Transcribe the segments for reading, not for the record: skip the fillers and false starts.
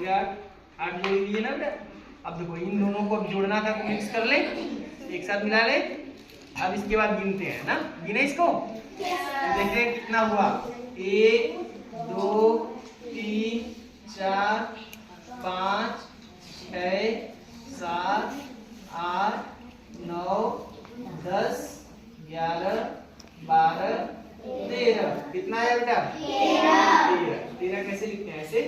गया 8 जोड़ लिए ना बेटा। अब देखो इन दोनों को अब जोड़ना था तो मिक्स कर ले, एक साथ मिला ले। अब इसके बाद गिनते हैं ना, गिने इसको तो देखते हैं कितना हुआ। 1 2 3 4 5 6 7 8 9 10 11 12 13। कितना है बेटा? 13। 13 कैसे लिखते हैं? ऐसे।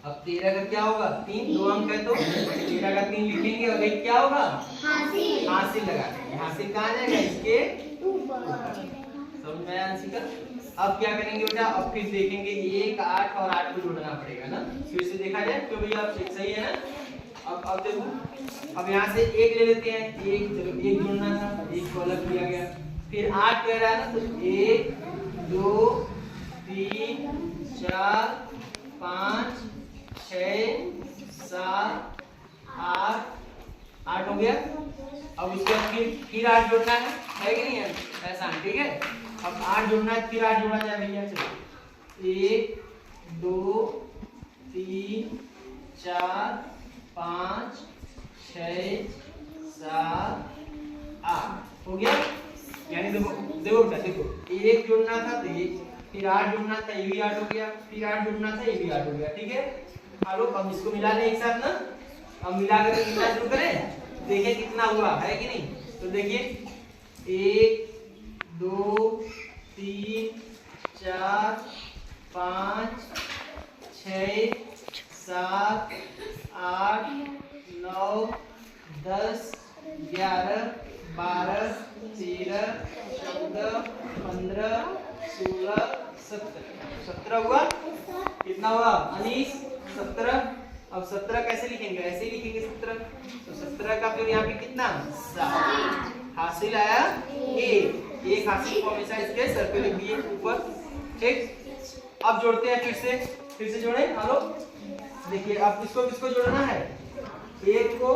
अब 13 का क्या होगा? 3, 2 अंक है तो 13 का 3 लिखेंगे और एक क्या होगा? हासिल लगा देंगे। हासिल कहाँ जाएगा? इसके समझ में आया अंशिका? अब क्या करेंगे बेटा? अब फिर देखेंगे 1 8 और 8 को जोड़ना पड़ेगा ना। फिर से देखा जाए क्यों भैया? अब सही है ना। अब देखो, अब यहाँ से 1 ले लेते हैं। 1 चलो 1 जोड़ना था, 1 को अलग किया गया। फिर 8 कह रहा है ना, तो 1 2 3 4 5 6 7 8 हो गया। अब उसके बाद फिर 8 जोड़ना है कि नहीं है? ऐसा ठीक है। अब 8 जोड़ना है, फिर 8 जोड़ा जाए भैया। चलो 1 2 3 4 5 6 7 8 हो गया। यानी देखो देखो बेटा, देखो 1 जोड़ना था तो 1, फिर 8 जोड़ना था, ये भी 8 हो गया, फिर 8 जोड़ना था, ये भी 8 हो गया। ठीक है। हेलो, अब इसको मिला लें एक साथ ना। अब मिला कर कितना शुरू करें, देखिए कितना हुआ है कि नहीं। तो देखिए 1 2 3 4 5 6 7 8 9 10 11 12 13 14 15 16 17। 17 हुआ। कितना हुआ अनीस? 17। अब 17 कैसे लिखेंगे? ऐसे ही लिखेंगे 17। तो 17 का फिर यहाँ पे कितना? 7। हासिल आया 1। एक हासिल को हमेशा इसके सर पे लिख दिए ऊपर। ठीक। अब जोड़ते हैं फिर से जोड़े। हेलो देखिए, अब किसको जोड़ना है? 1 को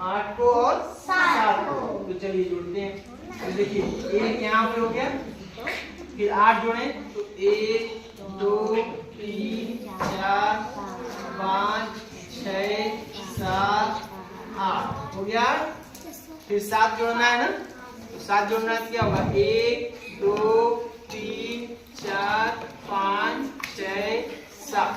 8 को और 7 को। तो चलिए जोड़ते हैं। तो देखिए 1 यहाँ पे हो गया, फिर 8 जोड़े तो 1 2 3 4 5 6 7 8 हो गया। फिर 7 जोड़ना है ना, तो 7 जोड़ना है क्या होगा? 1 2 3 4 5 6 7।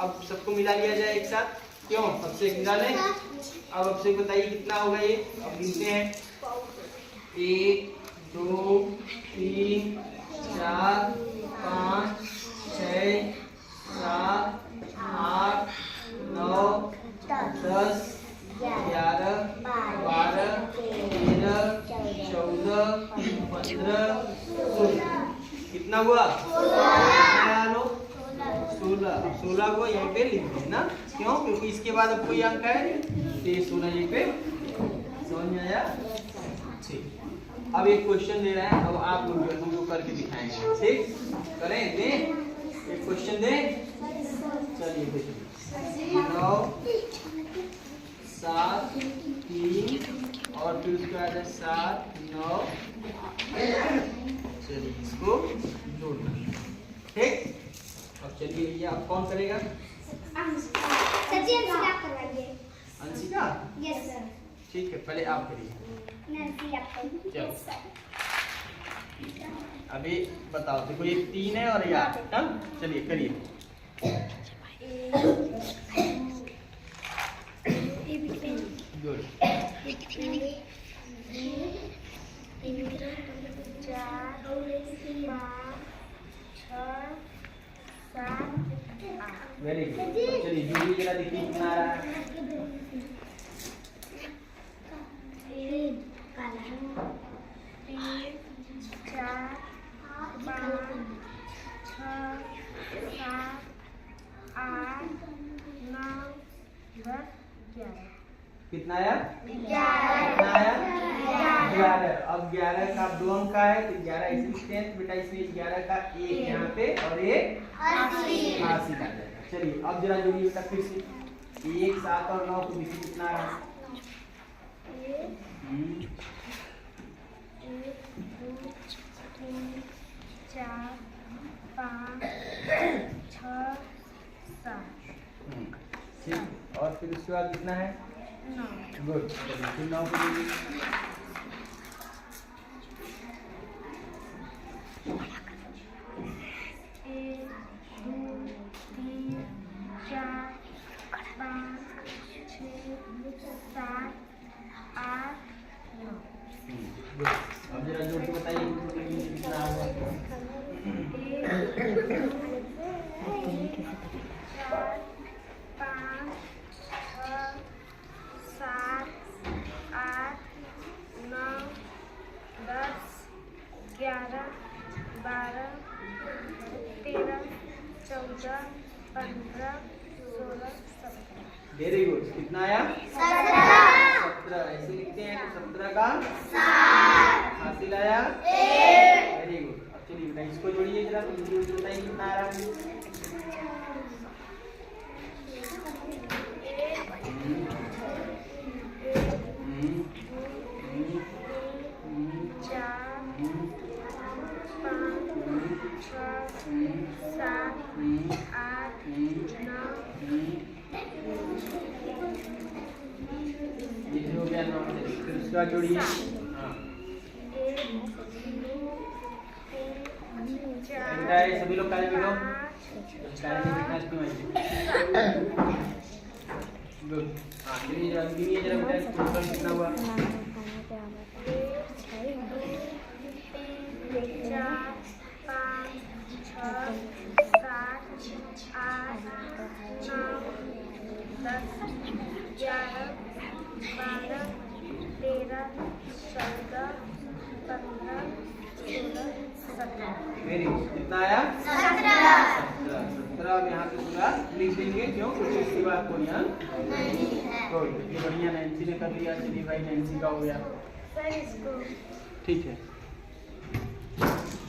अब सबको मिला लिया जाए एक साथ। क्यों? अब से मिला लें। अब से बताइए कितना होगा ये। अब गिनते हैं 1 2 3 4 5 6 7 8 9 10 11 12 13 14 15 16। कितना हुआ? 16 को यहीं पे लिख दें ना। क्यों? क्योंकि इसके बाद अब कोई अंक है तो ये 16 यहीं पे। समझ में आया? ठीक। अब एक क्वेश्चन दे रहा है, अब आप लोग हमको करके दिखाएंगे। ठीक, करें? दें एक क्वेश्चन दें। चलिए देखिए 9 7 3 और फिर उसके बाद 7 9। चलिए इसको जोड़ना। ठीक। अब चलिए भैया, अब कौन करेगा? अंशिका। Yes sir. ठीक है, पहले आप करिए। चलो अभी बताओ। देखो ये 3 है और ये 8। हाँ चलिए करिए। गुड। 4 5 6 7 8। Very good. चलिए जूली जरा देखिए कितना आ रहा है। 3 4 5 6 7 8 9 10 11। कितना आया? 11। कितना आया? 11। अब 11 का 2 अंक का है तो 11 इसी लिखते हैं। बेटा इसमें 11 का 1 यहाँ पे और 1 80 आ जाएगा। चलिए अब जरा जोड़िए बेटा फिर से। 1 7 और 9 को देखिए कितना आ रहा है। 1 2 3 4 5 6 7। ठीक, और फिर उसके बाद कितना है? 9 गुड, फिर 9 को लीजिए। एक, दो, तीन, चार, पाँच, छः, सात, आठ, 9। गुड, अब जरा जोड़ के बताइए कितना होगा? 1, 2, 3, 4, 5, 6, 7, 8, 9, 10, 11, 12, 13, 14, 15, 16, 17। वेरी गुड, कितना आया? 17। ऐसे लिखते हैं तो 17 का हासिल आया 1। वेरी गुड, अब चलिए बेटा इसको जोड़िए जरा, तो बताइए कितना आ रहा है? 1, 2, 3, 4, 5, 6, 7, 8, 9। ये हो गया 9, फिर उसके बाद जोड़िए। हाँ, 1, 2, 3, 4, बेटा ये सभी लोग काले बैठो, काले नहीं बैठना क्यों ऐसे? गुड, हाँ चलिए जरा गिनिए जरा बेटा, टोटल कितना हुआ? 17। वेरी गुड, कितना आया? 17। 17 अब यहाँ पे पूरा लिख देंगे, क्यों? क्योंकि इसकी बात कोई यहाँ गुड, कितनी बढ़िया नैन्सी ने कर लिया। चलिए भाई नैन्सी का हो गया, सर इसको ठीक है।